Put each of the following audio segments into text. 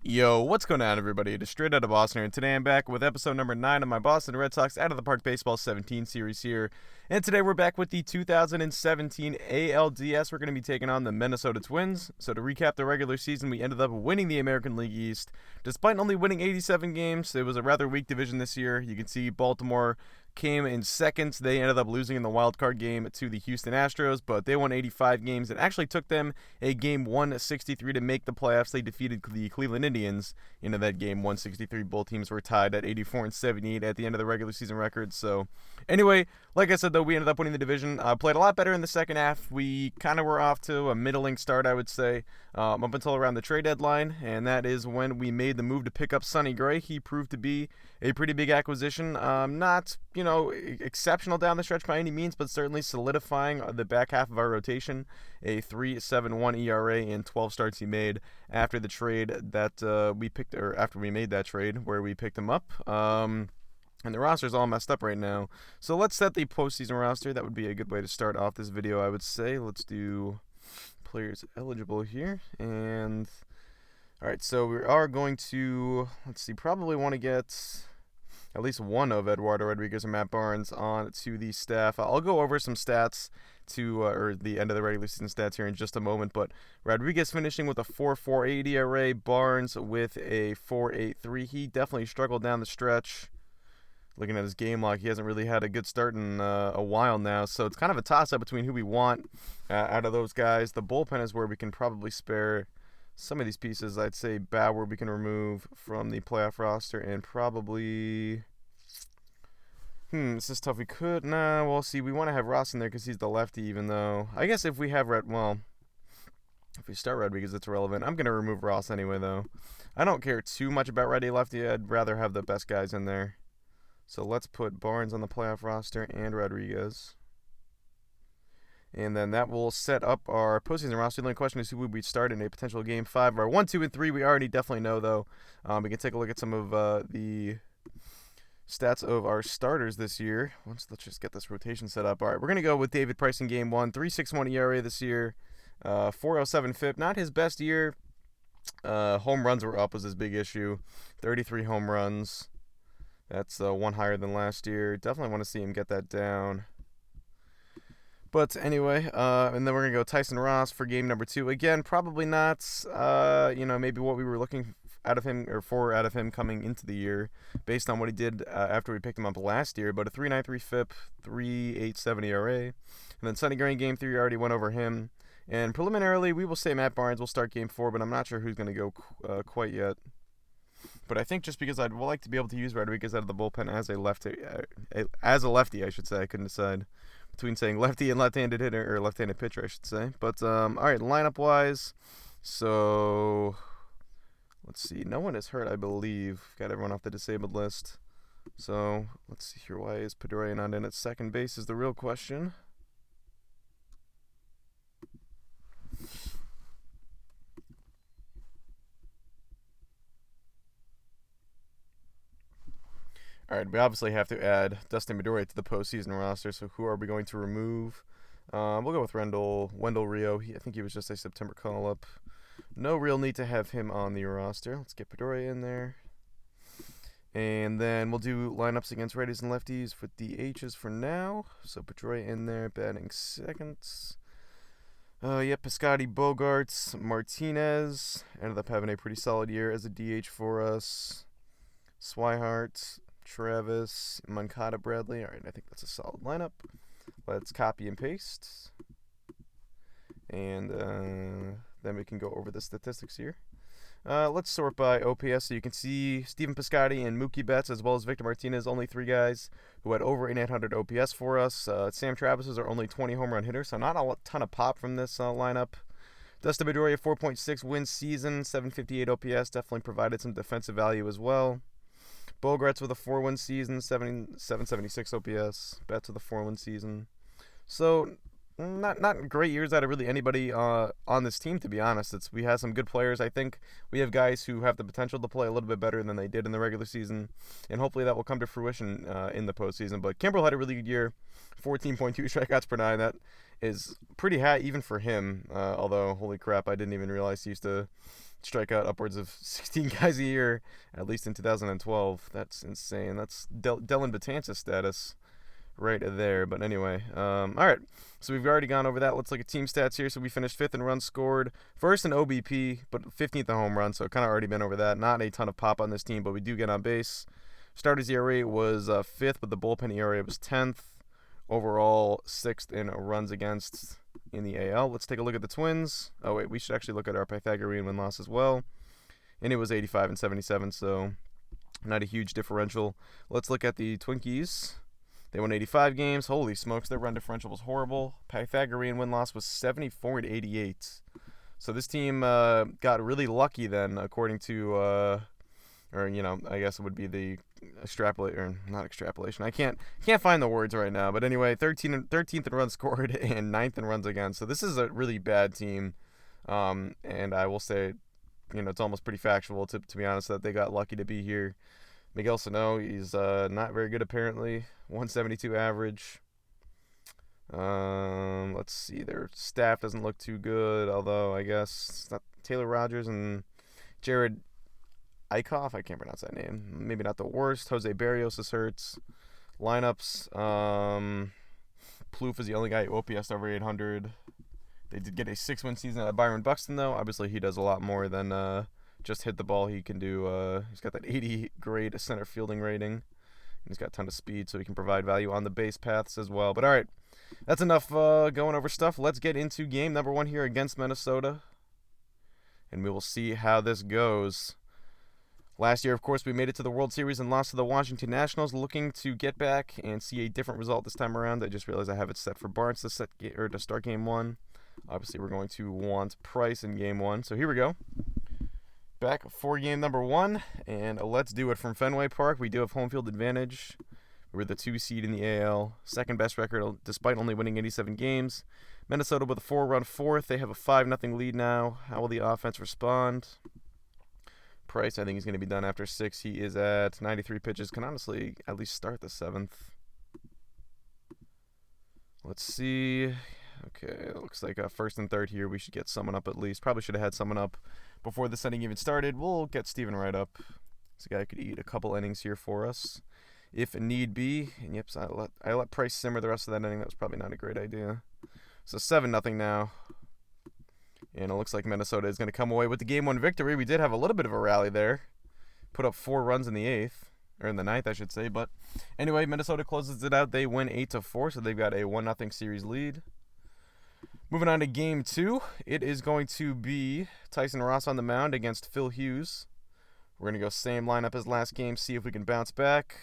Yo, what's going on, everybody? It is Straight Out of Boston here, and today I'm back with episode number 9 of my Boston Red Sox Out of the Park Baseball 17 series here. And today we're back with the 2017 ALDS. We're going to be taking on the Minnesota Twins. So to recap the regular season, we ended up winning the American League East. Despite only winning 87 games, it was a rather weak division this year. You can see Baltimore came in second. They ended up losing in the wild card game to the Houston Astros, but they won 85 games. It actually took them a game 163 to make the playoffs. They defeated the Cleveland Indians into that game 163. Both teams were tied at 84 and 78 at the end of the regular season record. So anyway, like I said, though, we ended up winning the division. Played a lot better in the second half. We kind of were off to a middling start, I would say, up until around the trade deadline, and that is when we made the move to pick up Sonny Gray. He proved to be a pretty big acquisition. Not, exceptional down the stretch by any means, but certainly solidifying the back half of our rotation. A 3.71 ERA in 12 starts he made after the trade that we picked, or after we made that trade where we picked him up. And the roster's all messed up right now. So let's set the postseason roster. That would be a good way to start off this video, I would say. Let's do players eligible here. And alright, so we are going to, probably want to get at least one of Eduardo Rodriguez and Matt Barnes on to the staff. I'll go over some stats or the end of the regular season stats here in just a moment, but Rodriguez finishing with a 4.48 ERA, Barnes with a 4.83. He definitely struggled down the stretch. Looking at his game log, he hasn't really had a good start in a while now, so it's kind of a toss-up between who we want out of those guys. The bullpen is where we can probably spare some of these pieces. I'd say Bauer we can remove from the playoff roster, and probably... this is tough. We could... we'll see. We want to have Ross in there because he's the lefty, even though... I guess if we have if we start Rodriguez, it's relevant. I'm going to remove Ross anyway, though. I don't care too much about righty-lefty. I'd rather have the best guys in there. So let's put Barnes on the playoff roster and Rodriguez. And then that will set up our postseason roster. The only question is who would we start in a potential Game 5. Our 1, 2, and 3 we already definitely know, though. We can take a look at some of the stats of our starters this year. Let's just get this rotation set up. All right, we're going to go with David Price in Game 1. 3.61 ERA this year. 4.07 FIP. Not his best year. Home runs were up was his big issue. 33 home runs. That's one higher than last year. Definitely want to see him get that down. But anyway, and then we're going to go Tyson Ross for game number 2. Again, probably not, maybe what we were looking out of him coming into the year based on what he did after we picked him up last year. But a 3.93 FIP, 3.87 ERA. And then Sonny Gray in game 3, we already went over him. And preliminarily, we will say Matt Barnes will start game 4, but I'm not sure who's going to go quite yet. But I think just because I'd like to be able to use Rodriguez out of the bullpen as a lefty, I should say. I couldn't decide between saying lefty and left-handed hitter, or left-handed pitcher, I should say. But, all right, lineup-wise, so let's see. No one is hurt, I believe. Got everyone off the disabled list. So let's see here. Why is Pedroia not in at second base is the real question. All right, we obviously have to add Dustin Pedroia to the postseason roster, so who are we going to remove? We'll go with Wendell Rio. I think he was just a September call-up. No real need to have him on the roster. Let's get Pedroia in there. And then we'll do lineups against righties and lefties with DHs for now. So Pedroia in there, batting second. Piscotty, Bogarts, Martinez. Ended up having a pretty solid year as a DH for us. Swihart, Travis, Moncada, Bradley. All right, I think that's a solid lineup. Let's copy and paste. And then we can go over the statistics here. Let's sort by OPS. So you can see Stephen Piscotty and Mookie Betts, as well as Victor Martinez, only 3 guys who had over 800 OPS for us. Sam Travis is our only 20 home run hitter, so not a ton of pop from this lineup. Dustin Pedroia, 4.6 win season, 758 OPS, definitely provided some defensive value as well. Bogarts with a 4-win season, 776 OPS. Betts with a 4-win season. So not great years out of really anybody on this team, to be honest. We have some good players. I think we have guys who have the potential to play a little bit better than they did in the regular season, and hopefully that will come to fruition in the postseason. But Kimbrel had a really good year, 14.2 strikeouts per nine. That is pretty high even for him, although, holy crap, I didn't even realize he used to strike out upwards of 16 guys a year, at least in 2012. That's insane. That's Dylan Betances status right there. But anyway, all right. So we've already gone over that. Let's look at team stats here. So we finished 5th in runs scored, 1st in OBP, but 15th in home runs. So kind of already been over that. Not a ton of pop on this team, but we do get on base. Starters ERA was 5th, but the bullpen ERA was 10th. Overall, 6th in runs against in the AL. Let's take a look at the Twins. Oh, wait, we should actually look at our Pythagorean win-loss as well. And it was 85 and 77, so not a huge differential. Let's look at the Twinkies. They won 85 games. Holy smokes, their run differential was horrible. Pythagorean win-loss was 74 and 88. So this team got really lucky then, according to... or, you know, I guess it would be the not extrapolation. I can't find the words right now. But anyway, 13th in runs scored and 9th in runs against. So this is a really bad team. And I will say, you know, it's almost pretty factual, to be honest, that they got lucky to be here. Miguel Sano, he's not very good apparently. 172 average. Let's see. Their staff doesn't look too good, although I guess it's not Taylor Rogers and Jared Eichhoff, I can't pronounce that name. Maybe not the worst. Jose Barrios is hurts. Lineups. Plouffe is the only guy who OPS over 800. They did get a 6-win season out of Byron Buxton, though. Obviously, he does a lot more than just hit the ball. He can do. He's got that 80 grade center fielding rating. He's got a ton of speed, so he can provide value on the base paths as well. But all right, that's enough going over stuff. Let's get into game number 1 here against Minnesota, and we will see how this goes. Last year, of course, we made it to the World Series and lost to the Washington Nationals. Looking to get back and see a different result this time around. I just realized I have it set for Barnes to start Game 1. Obviously, we're going to want Price in Game 1. So here we go. Back for game number 1, and let's do it from Fenway Park. We do have home field advantage. We're the 2 seed in the AL. Second best record despite only winning 87 games. Minnesota with a 4-run 4th. They have a 5-0 lead now. How will the offense respond? Price, I think he's going to be done after 6. He is at 93 pitches. Can honestly at least start the 7th. Let's see. Okay, it looks like 1st and 3rd here. We should get someone up at least. Probably should have had someone up before this inning even started. We'll get Steven right up. This guy could eat a couple innings here for us if need be. And yep, so I let Price simmer the rest of that inning. That was probably not a great idea. So 7-0 now. And it looks like Minnesota is going to come away with the Game 1 victory. We did have a little bit of a rally there. Put up 4 runs in the 8th. Or in the 9th, I should say. But anyway, Minnesota closes it out. They win 8-4, so they've got a 1-0 series lead. Moving on to Game 2. It is going to be Tyson Ross on the mound against Phil Hughes. We're going to go same lineup as last game, see if we can bounce back.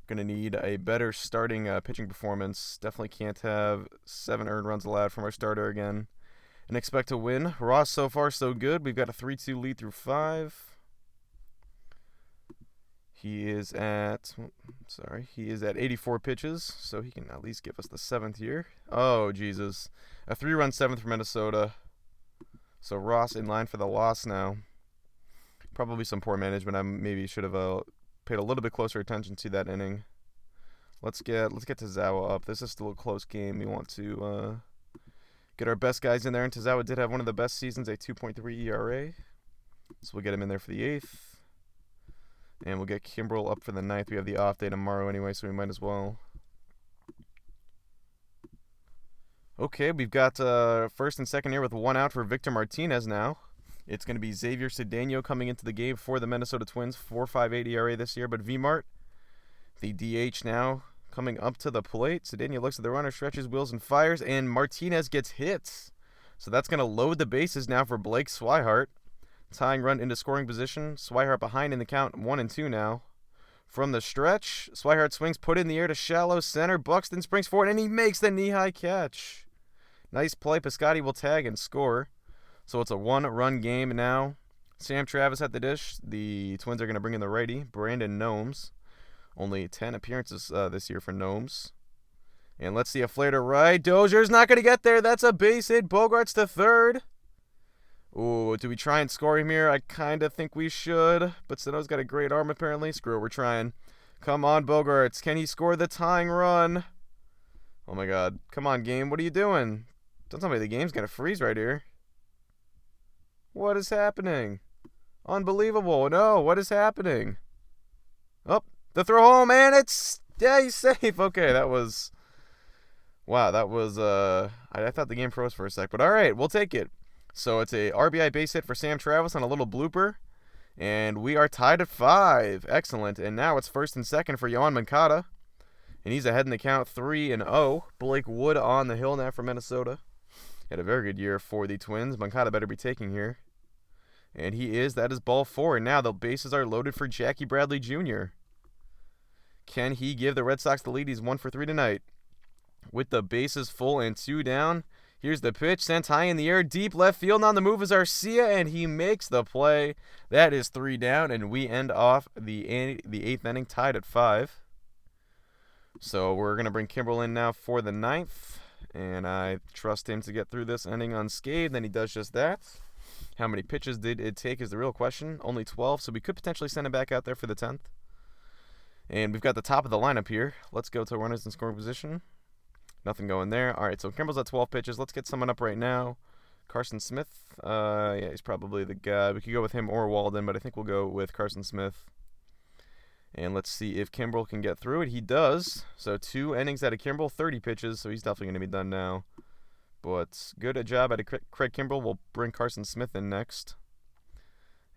We're going to need a better starting pitching performance. Definitely can't have 7 earned runs allowed from our starter again. And expect to win. Ross so far so good. We've got a 3-2 lead through 5. He is at 84 pitches, so he can at least give us the 7th here. Oh, Jesus. A 3-run 7th for Minnesota. So Ross in line for the loss now. Probably some poor management. I maybe should have paid a little bit closer attention to that inning. Let's get Tazawa up. This is still a close game. We want to get our best guys in there, and Tazawa did have one of the best seasons, a 2.3 ERA. So we'll get him in there for the 8th. And we'll get Kimbrel up for the 9th. We have the off day tomorrow anyway, so we might as well. Okay, we've got 1st and 2nd here with 1 out for Victor Martinez now. It's going to be Xavier Cedeno coming into the game for the Minnesota Twins. 4.58 ERA this year, but V-Mart, the DH now, coming up to the plate. Cedeno looks at the runner, stretches, wheels, and fires, and Martinez gets hit. So that's going to load the bases now for Blake Swihart. Tying run into scoring position. Swihart behind in the count, 1-2 now. From the stretch, Swihart swings, put in the air to shallow center. Buxton springs forward, and he makes the knee-high catch. Nice play. Piscotty will tag and score. So it's a 1-run game now. Sam Travis at the dish. The Twins are going to bring in the righty, Brandon Gnomes. Only 10 appearances this year for Gnomes. And let's see a flare to right. Dozier's not going to get there. That's a base hit. Bogarts to 3rd. Ooh, do we try and score him here? I kind of think we should. But Sano's got a great arm apparently. Screw it, we're trying. Come on, Bogarts. Can he score the tying run? Oh my god. Come on, game. What are you doing? Don't tell me the game's going to freeze right here. What is happening? Unbelievable. No, what is happening? Oh, the throw home, and it's... Yeah, he's safe. Okay, that was... Wow, that was... I thought the game froze for a sec, but all right, we'll take it. So it's a RBI base hit for Sam Travis on a little blooper. And we are tied at 5. Excellent. And now it's first and second for Yohan Moncada. And he's ahead in the count 3-0. Blake Wood on the hill now for Minnesota. Had a very good year for the Twins. Moncada better be taking here. And he is. That is ball 4. And now the bases are loaded for Jackie Bradley Jr. Can he give the Red Sox the lead? He's 1 for 3 tonight. With the bases full and 2 down. Here's the pitch, sent high in the air, deep left field. On the move is Arcia, and he makes the play. That is 3 down, and we end off the 8th inning tied at 5. So we're going to bring Kimbrel in now for the 9th, and I trust him to get through this inning unscathed, and he does just that. How many pitches did it take is the real question. Only 12, so we could potentially send him back out there for the 10th. And we've got the top of the lineup here. Let's go to runners in scoring position. Nothing going there. All right, so Kimbrel's at 12 pitches. Let's get someone up right now. Carson Smith. Yeah, he's probably the guy. We could go with him or Walden, but I think we'll go with Carson Smith. And let's see if Kimbrel can get through it. He does. So 2 innings out of Kimbrel, 30 pitches, so he's definitely going to be done now. But good job out of Craig Kimbrel. We'll bring Carson Smith in next.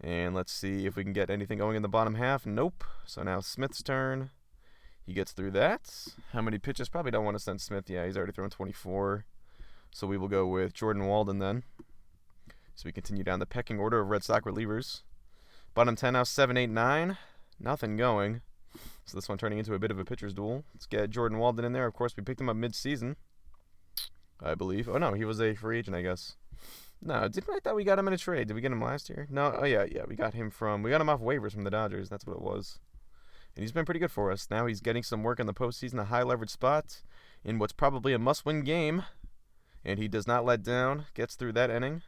And let's see if we can get anything going in the bottom half. Nope. So now Smith's turn. He gets through that. How many pitches? Probably don't want to send Smith. Yeah, he's already thrown 24. So we will go with Jordan Walden then. So we continue down the pecking order of Red Sox relievers. Bottom 10 now, 7, 8, 9. Nothing going. So this one turning into a bit of a pitcher's duel. Let's get Jordan Walden in there. Of course, we picked him up mid-season, I believe. Oh, no, he was a free agent, I guess. No, I thought we got him in a trade. Did we get him last year? No, oh, yeah, we got him off waivers from the Dodgers. That's what it was. And he's been pretty good for us. Now he's getting some work in the postseason, a high-leverage spot in what's probably a must-win game. And he does not let down. Gets through that inning.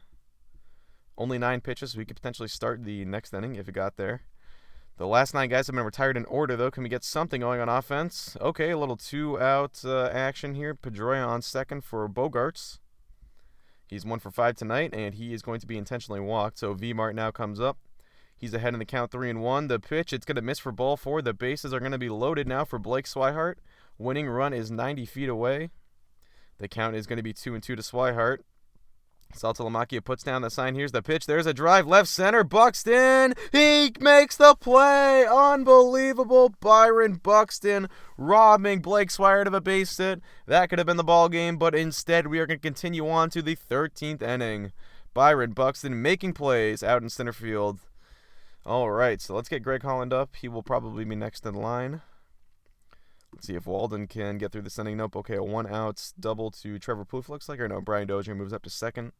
Only 9 pitches, so we could potentially start the next inning if it got there. The last 9 guys have been retired in order, though. Can we get something going on offense? Okay, a little 2-out action here. Pedroia on second for Bogarts. He's 1 for 5 tonight, and he is going to be intentionally walked. So V-Mart now comes up. He's ahead in the count 3-1. The pitch, it's going to miss for ball 4. The bases are going to be loaded now for Blake Swihart. Winning run is 90 feet away. The count is going to be 2-2 to Swihart. Saltalamacchia puts down the sign. Here's the pitch. There's a drive left center. Buxton. He makes the play. Unbelievable. Byron Buxton robbing Blake Swihart of a base hit. That could have been the ball game, but instead we are going to continue on to the 13th inning. Byron Buxton making plays out in center field. All right, so let's get Greg Holland up. He will probably be next in line. Let's see if Walden can get through this inning. Nope. Okay, a 1-out double to Trevor Plouffe looks like. Or no, Brian Dozier moves up to second.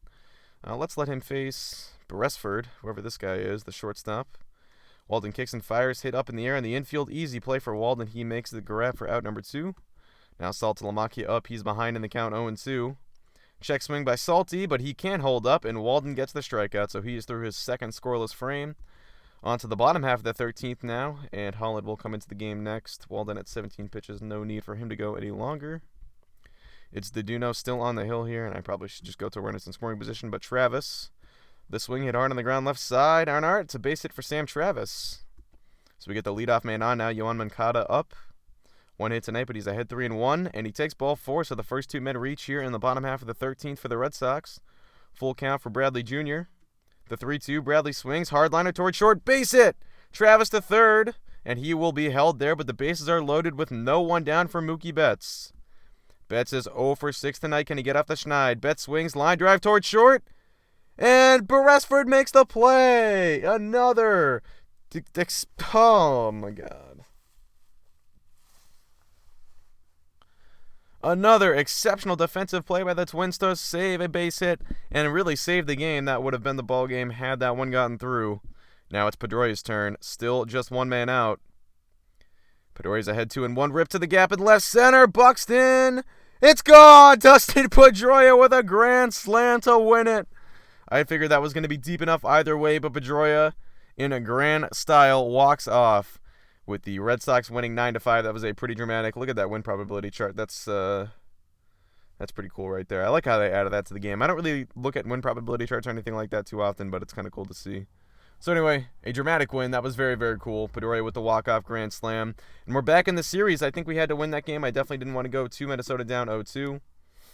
Let's let him face Beresford, whoever this guy is, the shortstop. Walden kicks and fires, hit up in the air in the infield. Easy play for Walden. He makes the grab for out number 2. Now Saltalamacchia up. He's behind in the count 0-2. Check swing by Salty, but he can't hold up, and Walden gets the strikeout, so he is through his second scoreless frame. On to the bottom half of the 13th now, and Holland will come into the game next. Walden at 17 pitches, no need for him to go any longer. It's Deduno still on the hill here, and I probably should just go to runners in scoring position, but Travis, the swing hit hard on the ground left side. Arnart, it's a base hit for Sam Travis. So we get the leadoff man on now, Yohan Moncada up. 1 hit tonight, but he's ahead 3-1, and he takes ball 4, so the first 2 men reach here in the bottom half of the 13th for the Red Sox. Full count for Bradley Jr. The 3-2, Bradley swings, hard liner toward short, base hit. Travis to third, and he will be held there, but the bases are loaded with no one down for Mookie Betts. Betts is 0 for 6 tonight. Can he get off the schneid? Betts swings, line drive toward short, and Beresford makes the play. Another. Oh, my God. Another exceptional defensive play by the Twins to save a base hit and really save the game. That would have been the ball game had that one gotten through. Now it's Pedroia's turn. Still just 1 man out. Pedroia's ahead 2-1. Rip to the gap in left center. Buxton. It's gone. Dustin Pedroia with a grand slam to win it. I figured that was going to be deep enough either way, but Pedroia in a grand style walks off. With the Red Sox winning 9-5, that was a pretty dramatic. Look at that win probability chart. That's That's pretty cool right there. I like how they added that to the game. I don't really look at win probability charts or anything like that too often, but it's kind of cool to see. So anyway, a dramatic win. That was very, very cool. Pedroia with the walk-off grand slam. And we're back in the series. I think we had to win that game. I definitely didn't want to go to Minnesota down 0-2,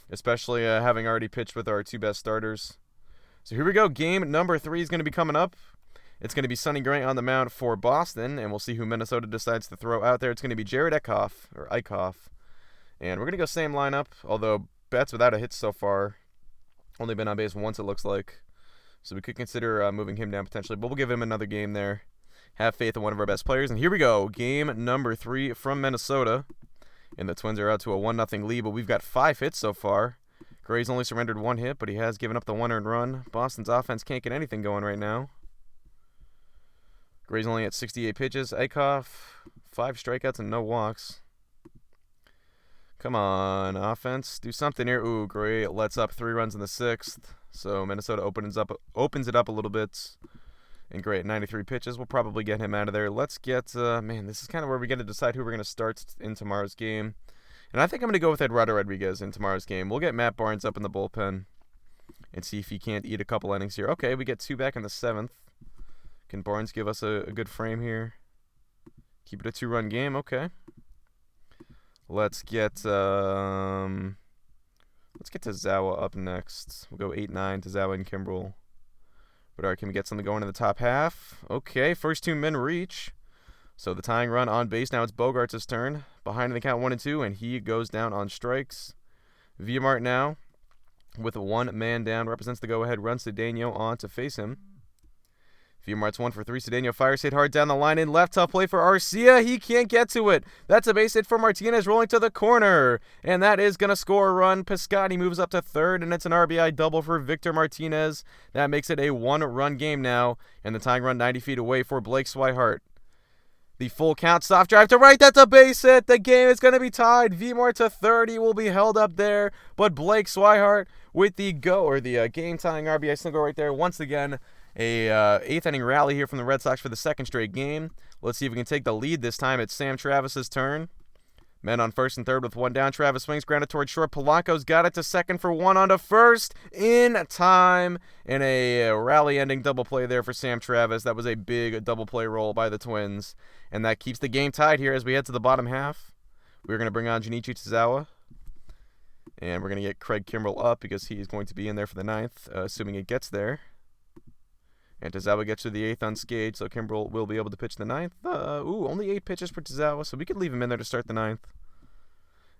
especially having already pitched with our two best starters. So here we go. Game number 3 is going to be coming up. It's going to be Sonny Gray on the mound for Boston, and we'll see who Minnesota decides to throw out there. It's going to be Jared Eichhoff. And we're going to go same lineup, although Betts without a hit so far. Only been on base once, it looks like. So we could consider moving him down potentially, but we'll give him another game there. Have faith in one of our best players. And here we go. Game number 3 from Minnesota. And the Twins are out to a 1-0 lead, but we've got 5 hits so far. Gray's only surrendered 1 hit, but he has given up the 1 earned run. Boston's offense can't get anything going right now. Gray's only at 68 pitches. Eichhoff, 5 strikeouts and no walks. Come on, offense. Do something here. Ooh, Gray lets up 3 runs in the 6th. So Minnesota opens it up a little bit. And Gray at 93 pitches. We'll probably get him out of there. Let's get, man, this is kind of where we get to decide who we're going to start in tomorrow's game. And I think I'm going to go with Eduardo Rodriguez in tomorrow's game. We'll get Matt Barnes up in the bullpen and see if he can't eat a couple innings here. Okay, we get 2 back in the 7th. Can Barnes give us a good frame here? Keep it a 2-run game. Okay. Let's get Tazawa up next. We'll go 8-9, Tazawa and Kimbrel. But all right, can we get something going in the top half? Okay, first 2 men reach. So the tying run on base. Now it's Bogarts' turn. Behind in the count 1-2, and he goes down on strikes. Viamart now, with 1 man down, represents the go-ahead run. Cedeno on to face him. Viamart's 1 for 3. Cedeno fires hit hard down the line in left. Tough play for Arcia. He can't get to it. That's a base hit for Martinez rolling to the corner. And that is going to score a run. Piscotty moves up to third, and it's an RBI double for Victor Martinez. That makes it a 1-run game now. And the tying run 90 feet away for Blake Swihart. The full count, soft drive to right. That's a base hit. The game is going to be tied. Viamart to third. He will be held up there. But Blake Swihart with the game-tying RBI single right there. Once again, a 8th inning rally here from the Red Sox for the 2nd straight game. Let's see if we can take the lead this time. It's Sam Travis's turn. Men on first and third with 1 down. Travis swings, grounded towards short. Polanco's got it to second for 1 on to first in time. And a rally-ending double play there for Sam Travis. That was a big double play roll by the Twins. And that keeps the game tied here as we head to the bottom half. We're going to bring on Junichi Tazawa. And we're going to get Craig Kimbrel up because he is going to be in there for the 9th, assuming it gets there. And Tazawa gets to the 8th unscathed, so Kimbrel will be able to pitch the 9th. Only 8 pitches for Tazawa, so we could leave him in there to start the 9th.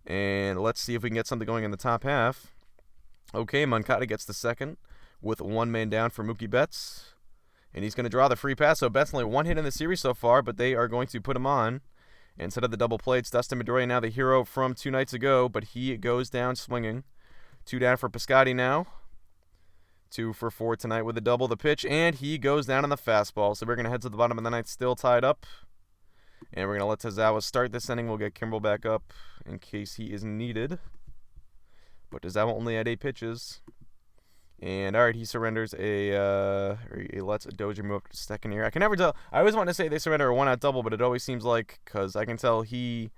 And let's see if we can get something going in the top half. Okay, Moncada gets the 2nd with 1 man down for Mookie Betts. And he's going to draw the free pass, so Betts only 1 hit in the series so far, but they are going to put him on. Instead of the double play, it's Dustin Pedroia, now the hero from 2 nights ago, but he goes down swinging. 2 down for Piscotty now. 2 for 4 tonight with a double. The pitch, and he goes down on the fastball. So we're going to head to the bottom of the 9th, still tied up. And we're going to let Tazawa start this inning. We'll get Kimbrel back up in case he is needed. But Tazawa only had 8 pitches. And, all right, he surrenders he lets a Dozier move up to second here. I can never tell. I always want to say they surrender a 1-out double, but it always seems like, because I can tell he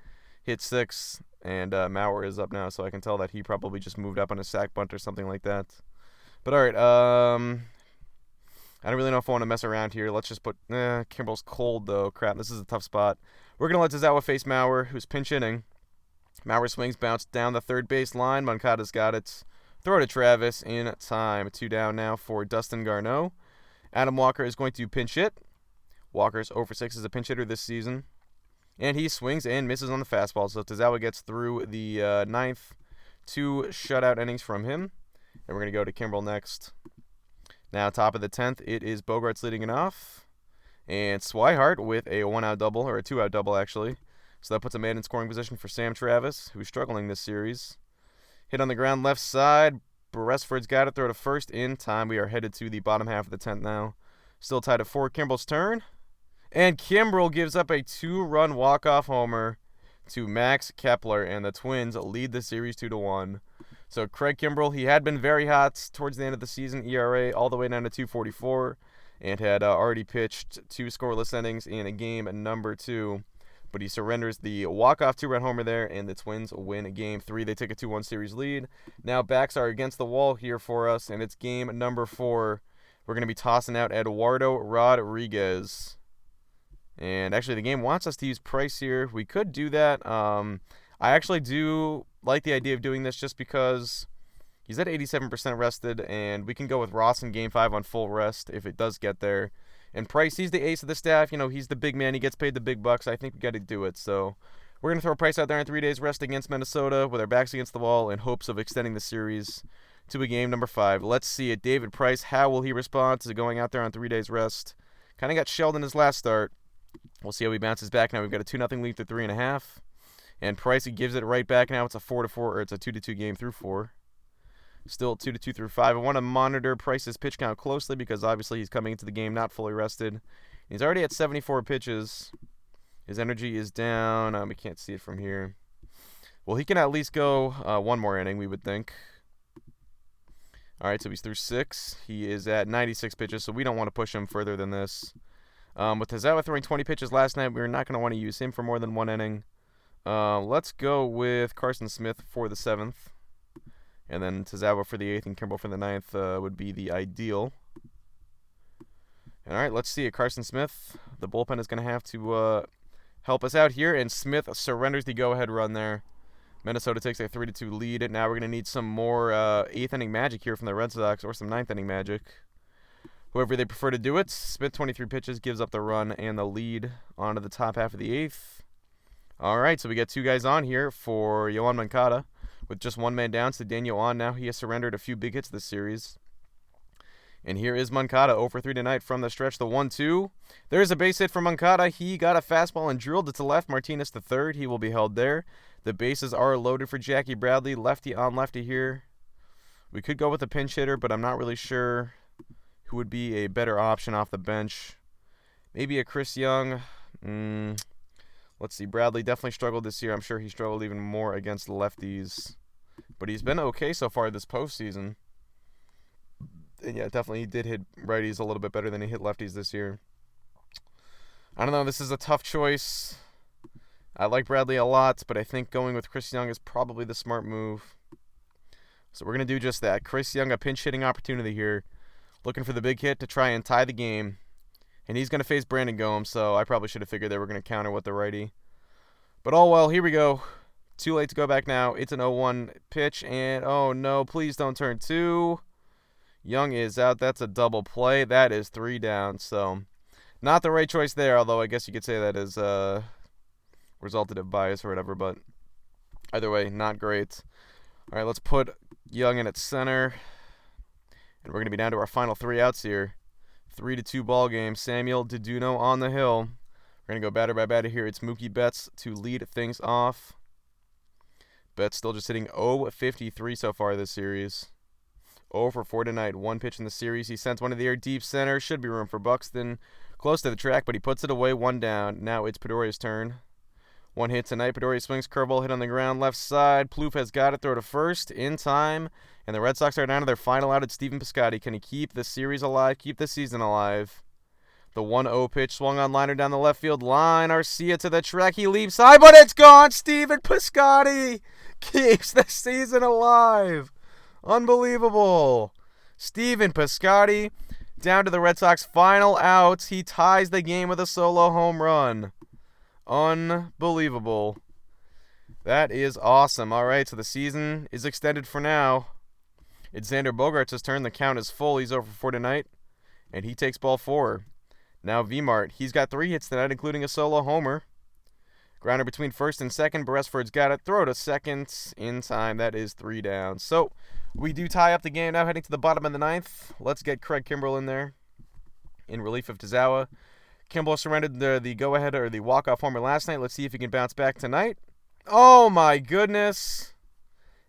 hit 6, and Mauer is up now, so I can tell that he probably just moved up on a sack bunt or something like that. But all right, I don't really know if I want to mess around here. Let's just put Kimbrel's cold, though. Crap, this is a tough spot. We're going to let Tazawa face Mauer, who's pinch hitting. Mauer swings, bounce down the third base line. Moncada's got it. Throw to Travis in time. 2 down now for Dustin Garneau. Adam Walker is going to pinch hit. Walker's 0 for 6 as a pinch hitter this season. And he swings and misses on the fastball. So Tazawa gets through the 9th. 2 shutout innings from him. And we're going to go to Kimbrel next. Now, top of the 10th, it is Bogarts leading it off. And Swihart with a 1-out double, or a 2-out double, actually. So that puts a man in scoring position for Sam Travis, who's struggling this series. Hit on the ground left side. Beresford's got it. Throw to first in time. We are headed to the bottom half of the 10th now. Still tied at 4. Kimbrel's turn. And Kimbrel gives up a 2-run walk-off homer to Max Kepler. And the Twins lead the series 2-1. So Craig Kimbrel, he had been very hot towards the end of the season, ERA all the way down to 2.44, and had already pitched 2 scoreless innings in game number 2. but he surrenders the walk-off 2-run homer there, and the Twins win Game 3. They take a 2-1 series lead. Now backs are against the wall here for us, and it's game number 4. We're going to be tossing out Eduardo Rodriguez. And actually, the game wants us to use Price here. We could do that. I actually do like the idea of doing this just because he's at 87% rested, and we can go with Ross in Game 5 on full rest if it does get there. And Price, he's the ace of the staff. You know, he's the big man. He gets paid the big bucks. I think we got to do it. So we're going to throw Price out there in 3 days rest against Minnesota with our backs against the wall in hopes of extending the series to a game number 5. Let's see it. David Price, how will he respond to going out there on 3 days rest? Kind of got shelled in his last start. We'll see how he bounces back now. We've got a 2-0 lead to 3.5. And Price, he gives it right back now. It's a 4-4, or it's a 2-2 game through 4. Still 2-2 through 5. I want to monitor Price's pitch count closely because obviously he's coming into the game not fully rested. He's already at 74 pitches. His energy is down. We can't see it from here. Well, he can at least go one more inning, we would think. All right, so he's through 6. He is at 96 pitches, so we don't want to push him further than this. With Tazawa throwing 20 pitches last night, we're not going to want to use him for more than 1 inning. Let's go with Carson Smith for the 7th. And then Tazawa for the 8th and Kimball for the 9th would be the ideal. All right, let's see it. Carson Smith, the bullpen is going to have to help us out here. And Smith surrenders the go-ahead run there. Minnesota takes a 3-2 lead. Now we're going to need some more 8th inning magic here from the Red Sox or some 9th inning magic. Whoever they prefer to do it. Smith, 23 pitches, gives up the run and the lead onto the top half of the 8th. All right, so we got 2 guys on here for Yoan Moncada. With just 1 man down, Cedeno on now. He has surrendered a few big hits this series. And here is Moncada, 0 for 3 tonight from the stretch. The 1-2. There's a base hit from Moncada. He got a fastball and drilled it to left. Martinez to third. He will be held there. The bases are loaded for Jackie Bradley. Lefty on lefty here. We could go with a pinch hitter, but I'm not really sure who would be a better option off the bench. Maybe a Chris Young. Let's see. Bradley definitely struggled this year. I'm sure he struggled even more against the lefties. But he's been okay so far this postseason. And yeah, definitely he did hit righties a little bit better than he hit lefties this year. I don't know. This is a tough choice. I like Bradley a lot, but I think going with Chris Young is probably the smart move. So we're going to do just that. Chris Young, a pinch hitting opportunity here. Looking for the big hit to try and tie the game. And he's going to face Brandon Gomes, so I probably should have figured they were going to counter with the righty. But oh well, here we go. Too late to go back now. It's an 0-1 pitch, and oh no, please don't turn 2. Young is out. That's a double play. That is 3 down, so not the right choice there, although I guess you could say that is resultative bias or whatever, but either way, not great. All right, let's put Young in at center, and we're going to be down to our final 3 outs here. 3-2 ball game. Samuel Deduno on the hill. We're going to go batter by batter here. It's Mookie Betts to lead things off. Betts still just hitting 0-53 so far this series. 0 for 4 tonight. 1 pitch in the series. He sends one to the air deep center. Should be room for Buxton. Close to the track, but he puts it away. 1 down. Now it's Pedoria's turn. 1 hit tonight. Pedoria swings, curveball hit on the ground, left side. Plouffe has got it. Throw to first in time. And the Red Sox are down to their final out. It's Stephen Piscotty. Can he keep the series alive, keep the season alive? The 1-0 pitch swung on liner down the left field line. Arcia to the track. He leaps high, but it's gone. Stephen Piscotty keeps the season alive. Unbelievable. Stephen Piscotty down to the Red Sox final out. He ties the game with a solo home run. Unbelievable. That is awesome. All right, so the season is extended for now. It's Xander Bogaerts' turn. The count is full. He's over 4 tonight, and he takes ball 4. Now V-Mart. He's got 3 hits tonight, including a solo homer. Grounder between first and second. Beresford's got it. Throw to second in time. That is 3 down. So we do tie up the game now, heading to the bottom of the 9th. Let's get Craig Kimbrell in there in relief of Tazawa. Kimbrell surrendered the go-ahead or the walk-off homer last night. Let's see if he can bounce back tonight. Oh, my goodness.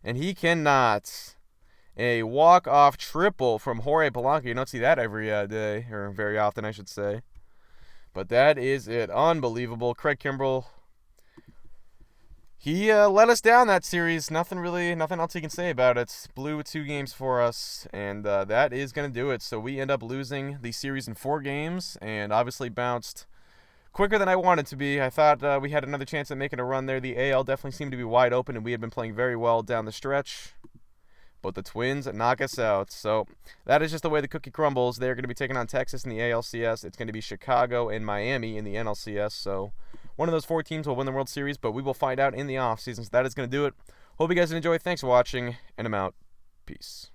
And he cannot. A walk-off triple from Jorge Polanco. You don't see that every day, or very often, I should say. But that is it. Unbelievable. Craig Kimbrell, he let us down that series. Nothing else he can say about it. Blew 2 games for us, and that is going to do it. So we end up losing the series in 4 games, and obviously bounced quicker than I wanted to be. I thought we had another chance at making a run there. The AL definitely seemed to be wide open, and we had been playing very well down the stretch. But the Twins knock us out. So that is just the way the cookie crumbles. They're going to be taking on Texas in the ALCS. It's going to be Chicago and Miami in the NLCS. So one of those 4 teams will win the World Series, but we will find out in the offseason. So that is going to do it. Hope you guys enjoy. Thanks for watching, and I'm out. Peace.